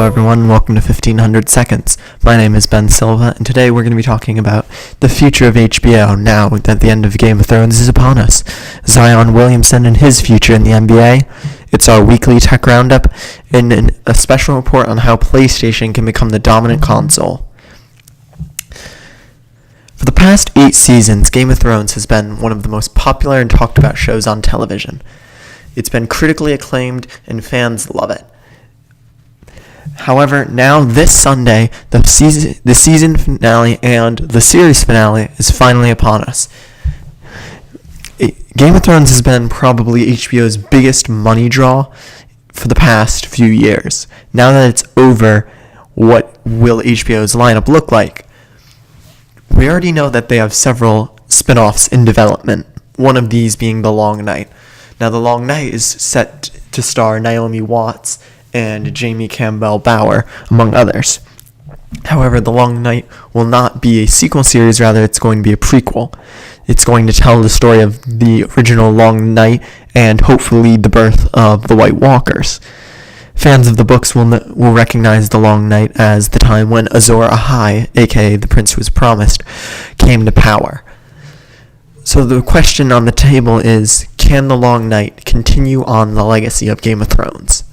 Hello everyone, welcome to 1500 Seconds. My name is Ben Silva, and today we're going to be talking about the future of HBO now that the end of Game of Thrones is upon us. Zion Williamson and his future in the NBA. It's our weekly tech roundup, and a special report on how PlayStation can become the dominant console. For the past 8 seasons, Game of Thrones has been one of the most popular and talked about shows on television. It's been critically acclaimed, and fans love it. However, now this Sunday, the season finale and the series finale is finally upon us. Game of Thrones has been probably HBO's biggest money draw for the past few years. Now that it's over, what will HBO's lineup look like? We already know that they have several spin-offs in development, one of these being The Long Night. Now, The Long Night is set to star Naomi Watts and Jamie Campbell Bower, among others. However, The Long Night will not be a sequel series, rather it's going to be a prequel. It's going to tell the story of the original Long Night and hopefully the birth of the White Walkers. Fans of the books will recognize The Long Night as the time when Azor Ahai, aka the Prince Who Was Promised, came to power. So the question on the table is, can The Long Night continue on the legacy of Game of Thrones?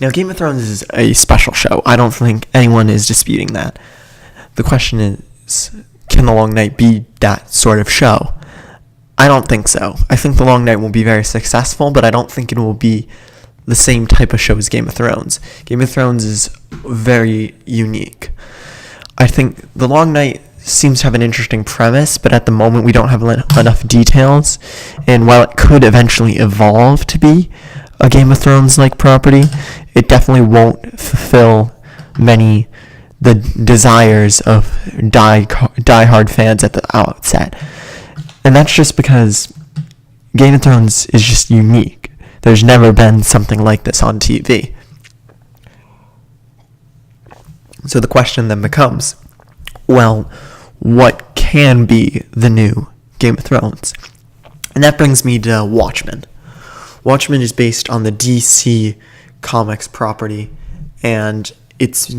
Now, Game of Thrones is a special show. I don't think anyone is disputing that. The question is, can The Long Night be that sort of show? I don't think so. I think The Long Night will be very successful, but I don't think it will be the same type of show as Game of Thrones. Game of Thrones is very unique. I think The Long Night seems to have an interesting premise, but at the moment we don't have enough details, and while it could eventually evolve to be a Game of Thrones-like property, it definitely won't fulfill the desires of die-hard fans at the outset. And that's just because Game of Thrones is just unique. There's never been something like this on TV. So the question then becomes, well, what can be the new Game of Thrones? And that brings me to Watchmen. Watchmen is based on the DC Comics property, and it's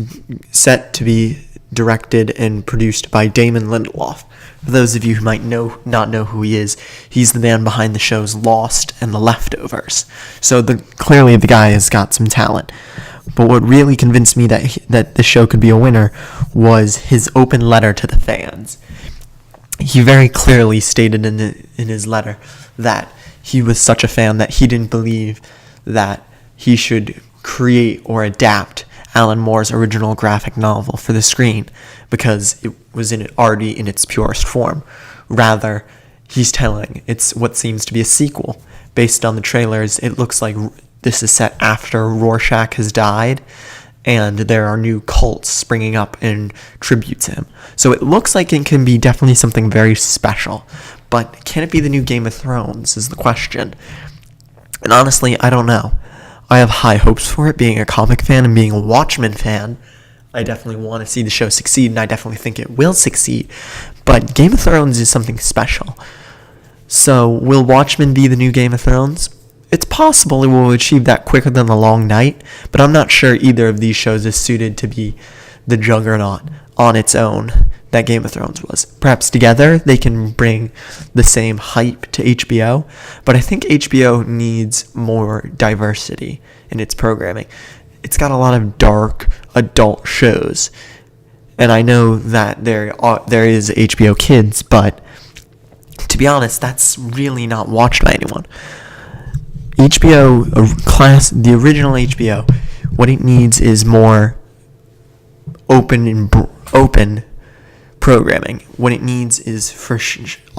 set to be directed and produced by Damon Lindelof. For those of you who might not know who he is, he's the man behind the shows Lost and The Leftovers. So clearly the guy has got some talent. But what really convinced me that the show could be a winner was his open letter to the fans. He very clearly stated in his letter that he was such a fan that he didn't believe that he should create or adapt Alan Moore's original graphic novel for the screen because it was already in its purest form. Rather, he's telling it's what seems to be a sequel. Based on the trailers, it looks like this is set after Rorschach has died, and there are new cults springing up in tribute to him. So it looks like it can be definitely something very special. But can it be the new Game of Thrones is the question. And honestly, I don't know. I have high hopes for it, being a comic fan and being a Watchmen fan. I definitely want to see the show succeed, and I definitely think it will succeed. But Game of Thrones is something special. So will Watchmen be the new Game of Thrones? It's possible it will achieve that quicker than The Long Night, but I'm not sure either of these shows is suited to be the juggernaut on its own that Game of Thrones was. Perhaps together they can bring the same hype to HBO, but I think HBO needs more diversity in its programming. It's got a lot of dark adult shows, and I know that there is HBO Kids, but to be honest, that's really not watched by anyone. The original HBO, what it needs is more open programming. What it needs is for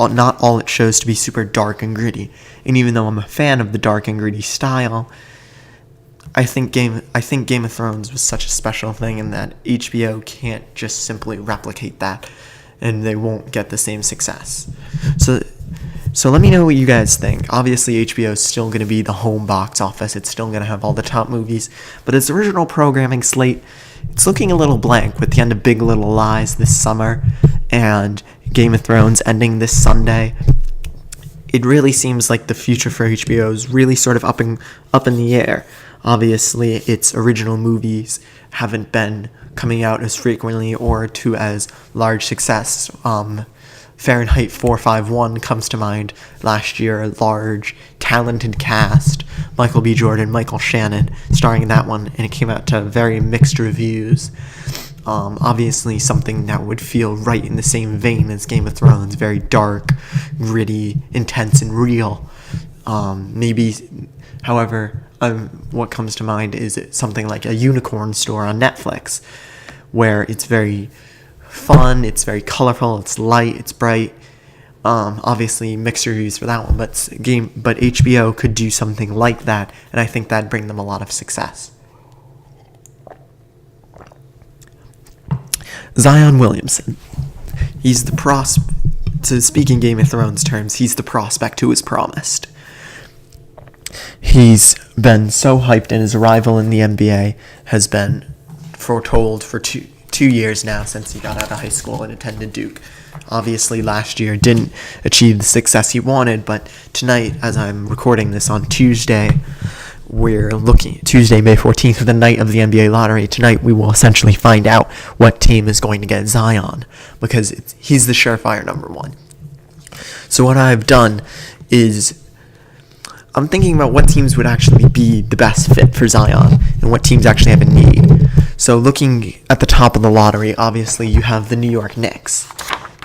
not all its shows to be super dark and gritty. And even though I'm a fan of the dark and gritty style, I think Game of Thrones was such a special thing, and that HBO can't just simply replicate that, and they won't get the same success. So let me know what you guys think. Obviously, HBO is still going to be the home box office. It's still going to have all the top movies. But its original programming slate, it's looking a little blank with the end of Big Little Lies this summer and Game of Thrones ending this Sunday. It really seems like the future for HBO is really sort of up in the air. Obviously, its original movies haven't been coming out as frequently or to as large success. Fahrenheit 451 comes to mind last year, a large, talented cast, Michael B. Jordan, Michael Shannon, starring in that one, and it came out to very mixed reviews. Obviously something that would feel right in the same vein as Game of Thrones, very dark, gritty, intense, and real. However, what comes to mind is something like a Unicorn Store on Netflix, where it's very fun, it's very colorful, it's light, it's bright. Obviously mixed reviews for that one, but HBO could do something like that, and I think that'd bring them a lot of success. Zion Williamson. He's the to speak in Game of Thrones terms, he's the prospect who was promised. He's been so hyped, and his arrival in the NBA has been foretold for two years now since he got out of high school and attended Duke. Obviously, last year didn't achieve the success he wanted, but tonight, as I'm recording this on Tuesday, Tuesday, May 14th, the night of the NBA lottery. Tonight, we will essentially find out what team is going to get Zion, because he's the surefire number one. So what I've done is I'm thinking about what teams would actually be the best fit for Zion and what teams actually have a need. So looking at the top of the lottery, obviously you have the New York Knicks.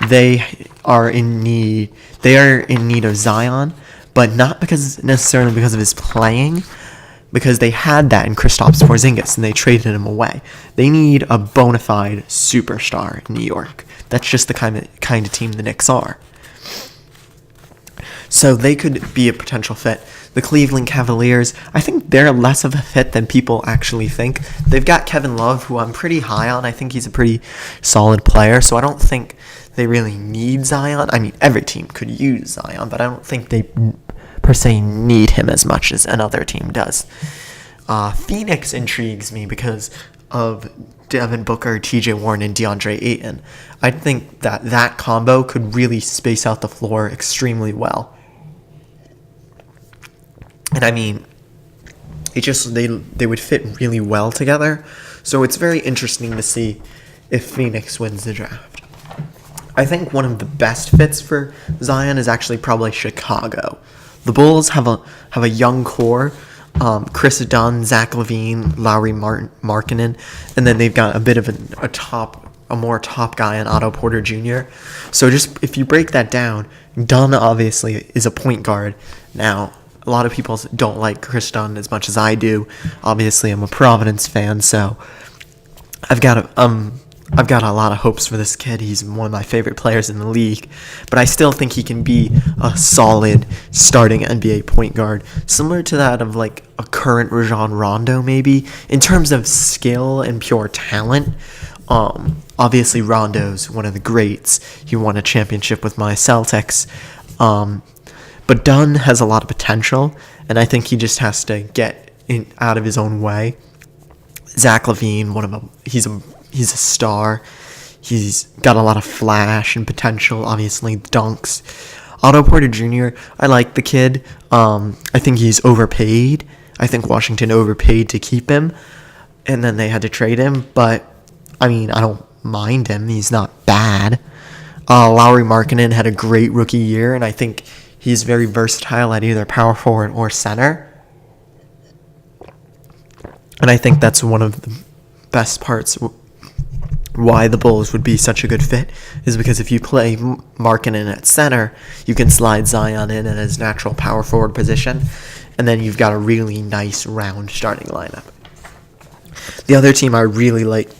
They are in need of Zion, but not necessarily because of his playing, because they had that in Kristaps Porzingis and they traded him away. They need a bona fide superstar in New York. That's just the kind of team the Knicks are. So they could be a potential fit. The Cleveland Cavaliers, I think they're less of a fit than people actually think. They've got Kevin Love, who I'm pretty high on. I think he's a pretty solid player, so I don't think they really need Zion. I mean, every team could use Zion, but I don't think they per se need him as much as another team does. Phoenix intrigues me because of Devin Booker, TJ Warren, and DeAndre Ayton. I think that combo could really space out the floor extremely well. And I mean, they would fit really well together. So it's very interesting to see if Phoenix wins the draft. I think one of the best fits for Zion is actually probably Chicago. The Bulls have a young core, Chris Dunn, Zach LaVine, Lauri Markkanen, and then they've got a bit of a more top guy in Otto Porter Jr. So just if you break that down, Dunn obviously is a point guard. Now, a lot of people don't like Chris Dunn as much as I do. Obviously, I'm a Providence fan, so I've got a lot of hopes for this kid. He's one of my favorite players in the league, but I still think he can be a solid starting NBA point guard, similar to that of like a current Rajon Rondo maybe, in terms of skill and pure talent. Obviously, Rondo's one of the greats. He won a championship with my Celtics. But Dunn has a lot of potential, and I think he just has to get out of his own way. Zach LaVine, he's a star. He's got a lot of flash and potential, obviously, dunks. Otto Porter Jr., I like the kid. I think he's overpaid. I think Washington overpaid to keep him, and then they had to trade him. But, I mean, I don't mind him. He's not bad. Lauri Markkanen had a great rookie year, and I think he's very versatile at either power forward or center. And I think that's one of the best parts why the Bulls would be such a good fit, is because if you play Markkanen at center, you can slide Zion in at his natural power forward position, and then you've got a really nice round starting lineup. The other team I really like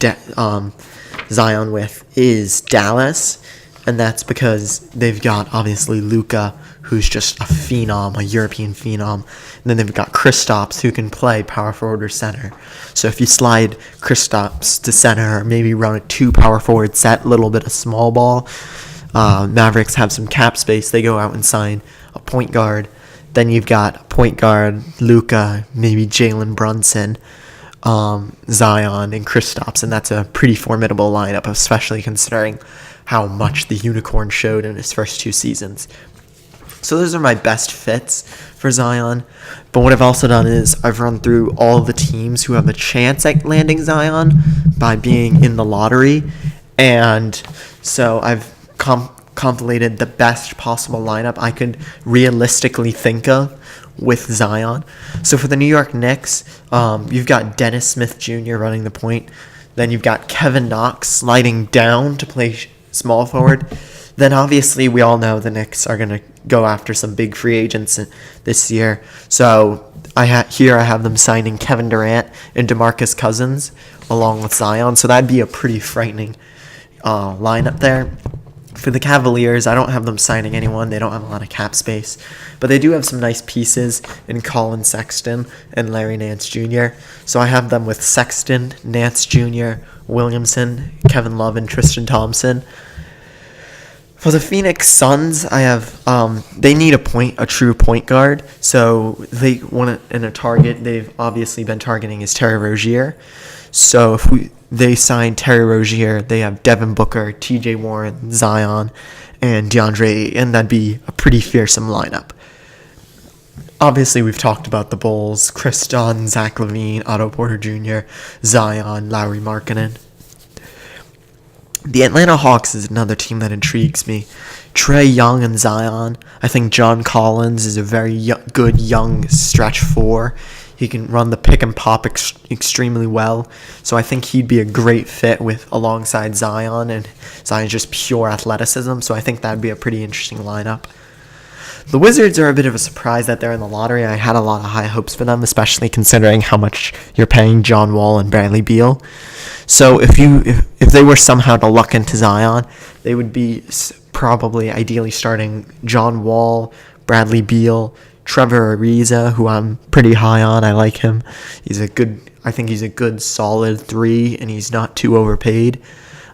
Zion with is Dallas, and that's because they've got obviously Luka, who's just a phenom, a European phenom. And then they've got Kristaps, who can play power forward or center. So if you slide Kristaps to center, or maybe run a 2 power forward set, a little bit of small ball, Mavericks have some cap space. They go out and sign a point guard. Then you've got a point guard, Luka, maybe Jalen Brunson, Zion, and Kristaps. And that's a pretty formidable lineup, especially considering how much the Unicorn showed in his first 2 seasons. So those are my best fits for Zion. But what I've also done is I've run through all the teams who have a chance at landing Zion by being in the lottery. And so I've compilated the best possible lineup I could realistically think of with Zion. So for the New York Knicks, you've got Dennis Smith Jr. running the point. Then you've got Kevin Knox sliding down to play small forward. Then obviously we all know the Knicks are going to go after some big free agents this year. So I have them signing Kevin Durant and DeMarcus Cousins along with Zion. So that'd be a pretty frightening lineup there. For the Cavaliers, I don't have them signing anyone. They don't have a lot of cap space. But they do have some nice pieces in Colin Sexton and Larry Nance Jr. So I have them with Sexton, Nance Jr., Williamson, Kevin Love, and Tristan Thompson. For the Phoenix Suns, I have they need a true point guard. So they want a target they've obviously been targeting is Terry Rozier. So if they sign Terry Rozier, they have Devin Booker, T.J. Warren, Zion, and DeAndre, and that'd be a pretty fearsome lineup. Obviously, we've talked about the Bulls: Chris Dunn, Zach LaVine, Otto Porter Jr., Zion, Lauri Markkanen. The Atlanta Hawks is another team that intrigues me. Trae Young and Zion. I think John Collins is a very good young stretch four. He can run the pick and pop extremely well. So I think he'd be a great fit alongside Zion. And Zion's just pure athleticism. So I think that'd be a pretty interesting lineup. The Wizards are a bit of a surprise that they're in the lottery. I had a lot of high hopes for them, especially considering how much you're paying John Wall and Bradley Beal. So if they were somehow to luck into Zion, they would be probably ideally starting John Wall, Bradley Beal, Trevor Ariza, who I'm pretty high on. I like him. I think he's a good solid 3, and he's not too overpaid.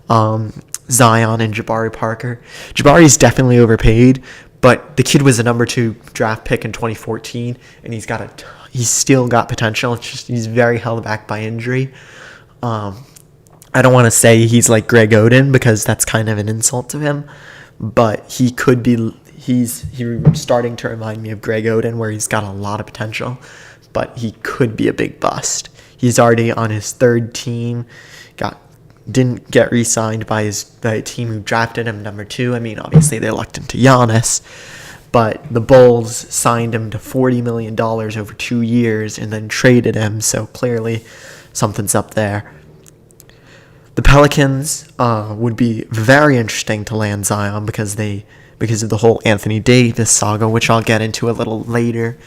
Zion and Jabari Parker. Jabari's definitely overpaid, but the kid was a number 2 draft pick in 2014, and he's still got potential. It's just he's very held back by injury. I don't want to say he's like Greg Oden because that's kind of an insult to him, but he could be. He's starting to remind me of Greg Oden, where he's got a lot of potential, but he could be a big bust. He's already on his 3rd team. Didn't get re-signed by the team who drafted him number 2. I mean, obviously they lucked into Giannis, but the Bulls signed him to $40 million over 2 years and then traded him, so clearly something's up there. The Pelicans would be very interesting to land Zion because of the whole Anthony Davis saga, which I'll get into a little later.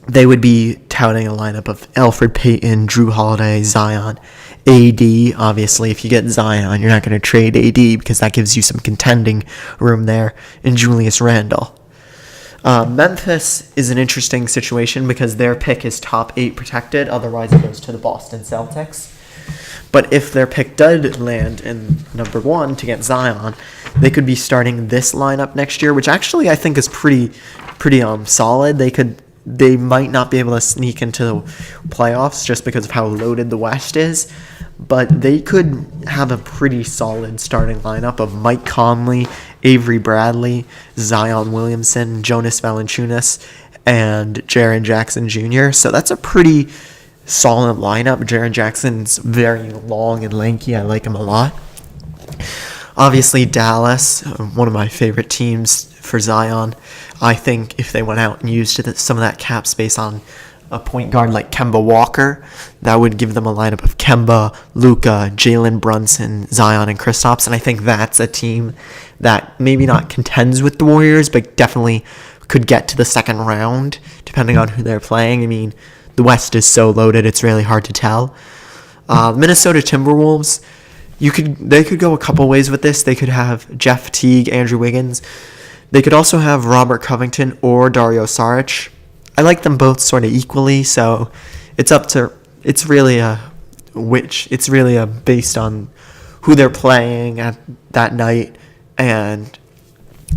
They would be touting a lineup of Elfrid Payton, Drew Holiday, Zion, AD. Obviously, if you get Zion, you're not going to trade AD because that gives you some contending room there, and Julius Randle. Memphis is an interesting situation because their pick is top 8 protected. Otherwise, it goes to the Boston Celtics. But if their pick did land in number 1 to get Zion, they could be starting this lineup next year, which actually I think is pretty solid. They might not be able to sneak into the playoffs just because of how loaded the West is, but they could have a pretty solid starting lineup of Mike Conley, Avery Bradley, Zion Williamson, Jonas Valanciunas, and Jaren Jackson Jr. So that's a pretty solid lineup. Jaren Jackson's very long and lanky. I like him a lot. Obviously, Dallas, one of my favorite teams for Zion. I think if they went out and used some of that cap space on a point guard like Kemba Walker, that would give them a lineup of Kemba, Luka, Jalen Brunson, Zion, and Kristaps. And I think that's a team that maybe not contends with the Warriors, but definitely could get to the second round, depending on who they're playing. I mean, the West is so loaded, it's really hard to tell. Minnesota Timberwolves, they could go a couple ways with this. They could have Jeff Teague, Andrew Wiggins. They could also have Robert Covington or Dario Saric. I like them both sort of equally, so it's really based on who they're playing at that night, and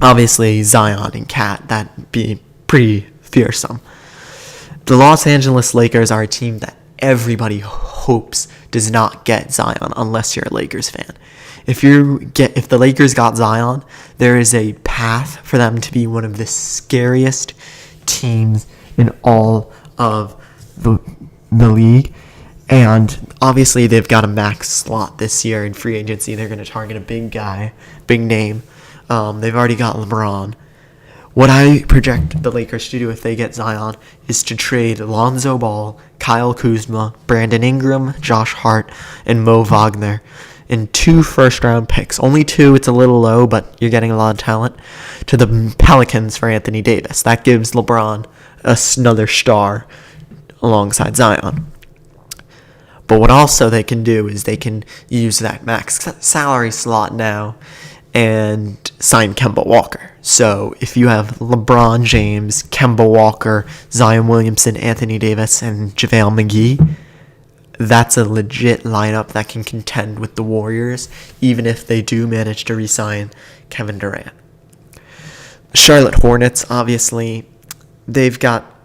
obviously Zion and Kat, that'd be pretty fearsome. The Los Angeles Lakers are a team that everybody hopes does not get Zion unless you're a Lakers fan. If the Lakers got Zion, there is a path for them to be one of the scariest teams in all of the league. And obviously they've got a max slot this year in free agency. They're going to target a big guy, big name. They've already got LeBron. What I project the Lakers to do if they get Zion is to trade Lonzo Ball, Kyle Kuzma, Brandon Ingram, Josh Hart, and Mo Wagner in 2 first-round picks. Only 2, it's a little low, but you're getting a lot of talent, to the Pelicans for Anthony Davis. That gives LeBron another star alongside Zion. But what also they can do is they can use that max salary slot now and sign Kemba Walker. So if you have LeBron James, Kemba Walker, Zion Williamson, Anthony Davis, and JaVale McGee, that's a legit lineup that can contend with the Warriors, even if they do manage to re-sign Kevin Durant. Charlotte Hornets, obviously, I think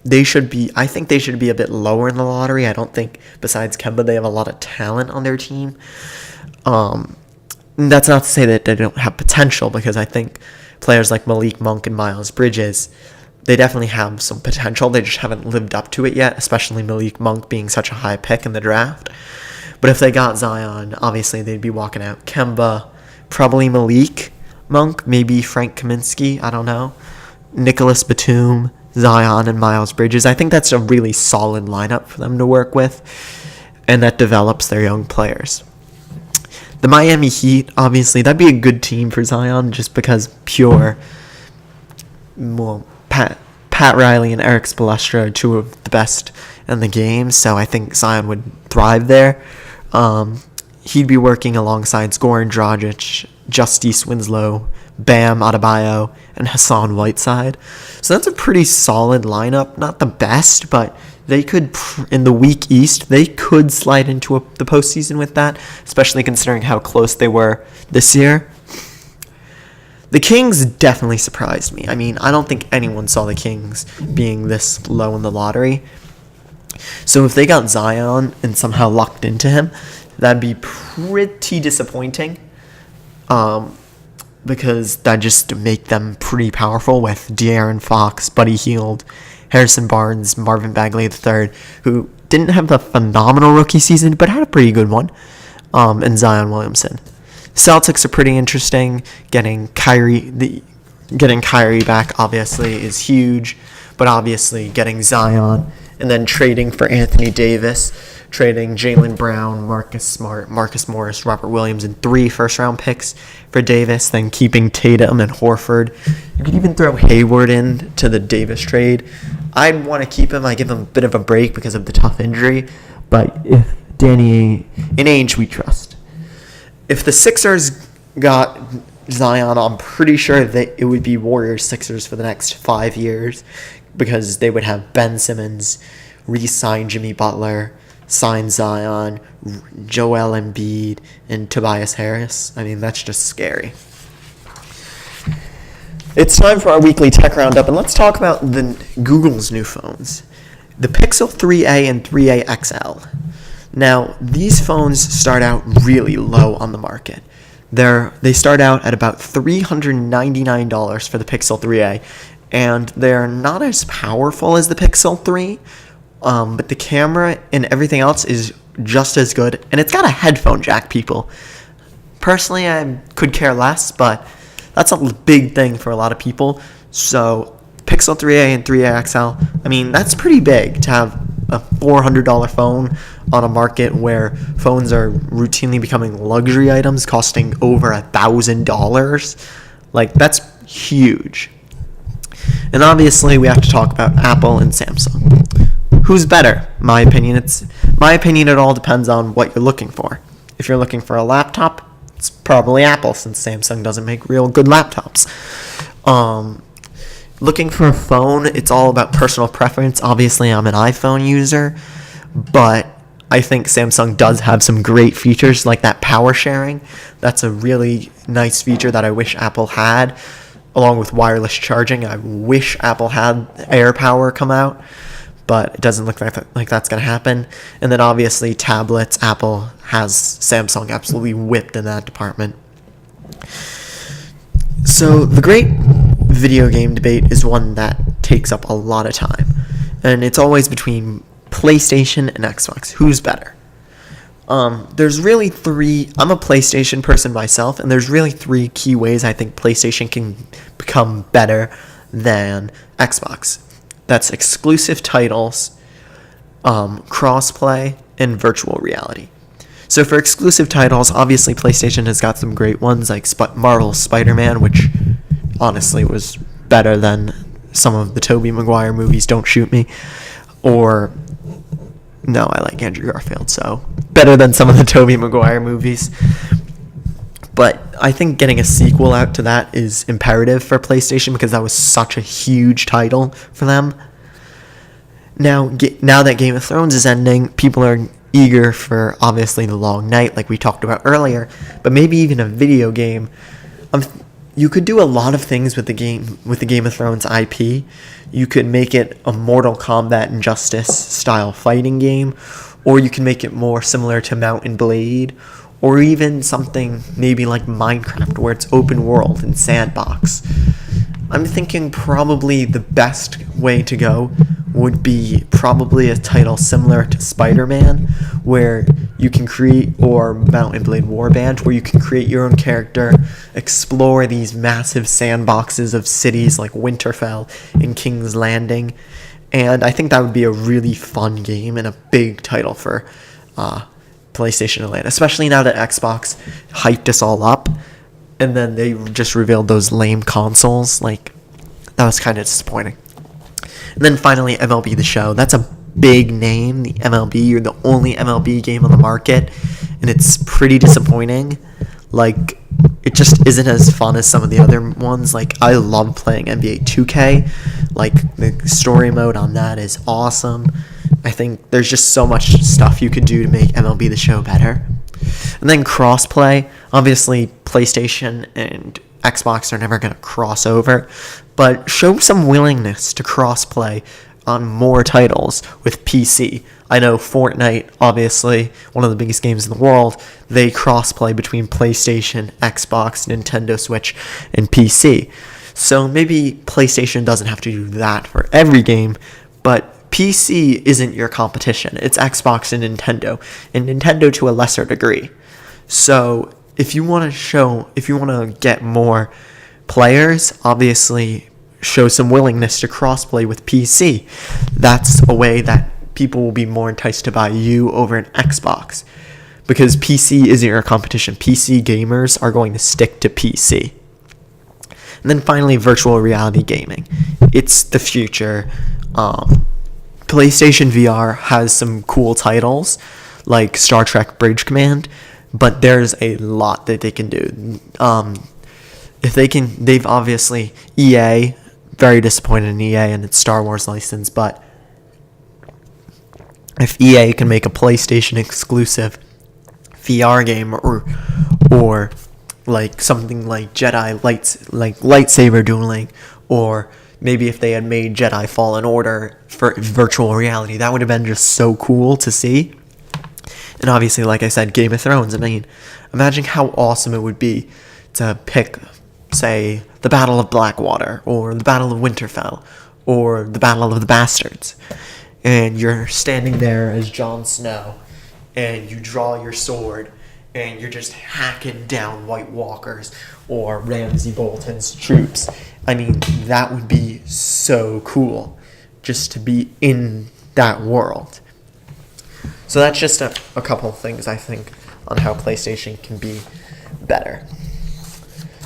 they should be a bit lower in the lottery. I don't think, besides Kemba, they have a lot of talent on their team. That's not to say that they don't have potential, because I think players like Malik Monk and Miles Bridges, they definitely have some potential. They just haven't lived up to it yet, especially Malik Monk being such a high pick in the draft. But if they got Zion, obviously they'd be walking out Kemba, probably Malik Monk, maybe Frank Kaminsky, I don't know, Nicholas Batum, Zion, and Miles Bridges. I think that's a really solid lineup for them to work with, and that develops their young players. The Miami Heat, obviously, that'd be a good team for Zion, just because Pat Riley and Eric Spoelstra are 2 of the best in the game, so I think Zion would thrive there. He'd be working alongside Goran Dragic, Justice Winslow, Bam Adebayo, and Hassan Whiteside. So that's a pretty solid lineup. Not the best, but they could, in the weak East, they could slide into the postseason with that, especially considering how close they were this year. The Kings definitely surprised me. I mean, I don't think anyone saw the Kings being this low in the lottery. So if they got Zion and somehow locked into him, that'd be pretty disappointing. Because that just make them pretty powerful with De'Aaron Fox, Buddy Hield, Harrison Barnes, Marvin Bagley III, who didn't have the phenomenal rookie season, but had a pretty good one, and Zion Williamson. Celtics are pretty interesting. Getting Kyrie back obviously is huge, but obviously getting Zion and then trading for Anthony Davis, trading Jaylen Brown, Marcus Smart, Marcus Morris, Robert Williams, and 3 first-round picks for Davis, then keeping Tatum and Horford. You could even throw Hayward in to the Davis trade. I'd want to keep him. I give him a bit of a break because of the tough injury, but if Danny, in Ainge we trust. If the Sixers got Zion, I'm pretty sure that it would be Warriors-Sixers for the next 5 years, because they would have Ben Simmons re-sign Jimmy Butler, sign Zion, Joel Embiid, and Tobias Harris. I mean, that's just scary. It's time for our weekly tech roundup, and let's talk about Google's new phones, the Pixel 3a and 3a XL. Now, these phones start out really low on the market. They start out at about $399 for the Pixel 3a, and they're not as powerful as the Pixel 3, but the camera and everything else is just as good, and it's got a headphone jack, people. Personally, I could care less, but that's a big thing for a lot of people. So Pixel 3a and 3a XL, I mean, that's pretty big to have a $400 phone on a market where phones are routinely becoming luxury items costing over $1,000. Like, that's huge. And obviously we have to talk about Apple and Samsung. Who's better? My opinion, it all depends on what you're looking for. If you're looking for a laptop, it's probably Apple, since Samsung doesn't make real good laptops. Looking for a phone, it's all about personal preference. Obviously, I'm an iPhone user, but I think Samsung does have some great features like that power sharing. That's a really nice feature that I wish Apple had, along with wireless charging. I wish Apple had AirPower come out, but it doesn't look like that's going to happen. And then obviously tablets, Apple has Samsung absolutely whipped in that department. So the great video game debate is one that takes up a lot of time, and it's always between PlayStation and Xbox. Who's better? There's really three. I'm a PlayStation person myself, and there's really three key ways I think PlayStation can become better than Xbox. That's exclusive titles, crossplay, and virtual reality. So for exclusive titles, obviously PlayStation has got some great ones like Marvel's Spider-Man, which honestly was better than some of the Tobey Maguire movies. Don't shoot me. Or no, I like Andrew Garfield, so better than some of the Tobey Maguire movies. But I think getting a sequel out to that is imperative for PlayStation because that was such a huge title for them. Now that Game of Thrones is ending, people are eager for obviously the long night like we talked about earlier, but maybe even a video game. You could do a lot of things with the Game of Thrones IP. You could make it a Mortal Kombat Injustice style fighting game, or you can make it more similar to Mount and Blade, or even something maybe like Minecraft where it's open world and sandbox. I'm thinking probably the best way to go would be probably a title similar to Spider-Man, where you can create, or Mount and Blade Warband, where you can create your own character, explore these massive sandboxes of cities like Winterfell and King's Landing, and I think that would be a really fun game and a big title for PlayStation to land, especially now that Xbox hyped us all up, and then they just revealed those lame consoles. Like, that was kind of disappointing. And then finally, MLB The Show. That's a big name, the MLB. You're the only MLB game on the market, and it's pretty disappointing. Like, it just isn't as fun as some of the other ones. Like, I love playing NBA 2K. Like, the story mode on that is awesome. I think there's just so much stuff you could do to make MLB The Show better. And then crossplay. Obviously, PlayStation and Xbox are never going to cross over, but show some willingness to crossplay on more titles with PC. I know Fortnite, obviously, one of the biggest games in the world, they crossplay between PlayStation, Xbox, Nintendo Switch, and PC. So maybe PlayStation doesn't have to do that for every game, but PC isn't your competition. It's Xbox and Nintendo to a lesser degree. So if you want to get more players, obviously show some willingness to crossplay with PC. That's a way that people will be more enticed to buy you over an Xbox, because PC isn't your competition. PC gamers are going to stick to PC. And then finally, virtual reality gaming. It's the future. PlayStation VR has some cool titles like Star Trek Bridge Command, but there's a lot that they can do. They've obviously, EA, very disappointed in EA and its Star Wars license, but if EA can make a PlayStation exclusive VR game, or like something like lightsaber dueling, or maybe if they had made Jedi Fallen Order for virtual reality, that would have been just so cool to see. And obviously, like I said, Game of Thrones. I mean, imagine how awesome it would be to pick, say, the Battle of Blackwater, or the Battle of Winterfell, or the Battle of the Bastards. And you're standing there as Jon Snow, and you draw your sword, and you're just hacking down White Walkers or Ramsay Bolton's troops. I mean, that would be so cool just to be in that world. So that's just a couple of things I think on how PlayStation can be better.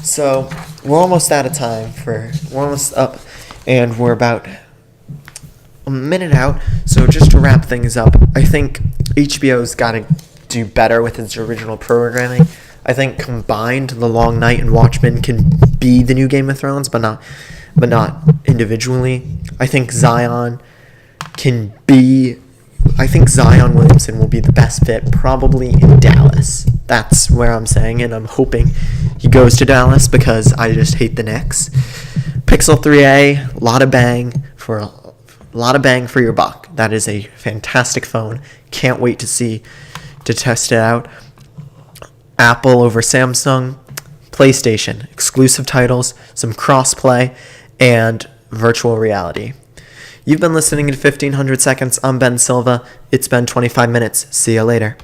So we're almost out of time. We're almost up, and we're about a minute out. So just to wrap things up, I think HBO's got to do better with its original programming. I think combined, The Long Night and Watchmen can be the new Game of Thrones, but not individually. I think Zion Williamson will be the best fit, probably in Dallas. That's where I'm saying, and I'm hoping he goes to Dallas because I just hate the Knicks. Pixel 3a, a lot of bang for your buck. That is a fantastic phone. Can't wait to test it out. Apple over Samsung, PlayStation, exclusive titles, some crossplay, and virtual reality. You've been listening to 1500 Seconds. I'm Ben Silva. It's been 25 minutes. See you later.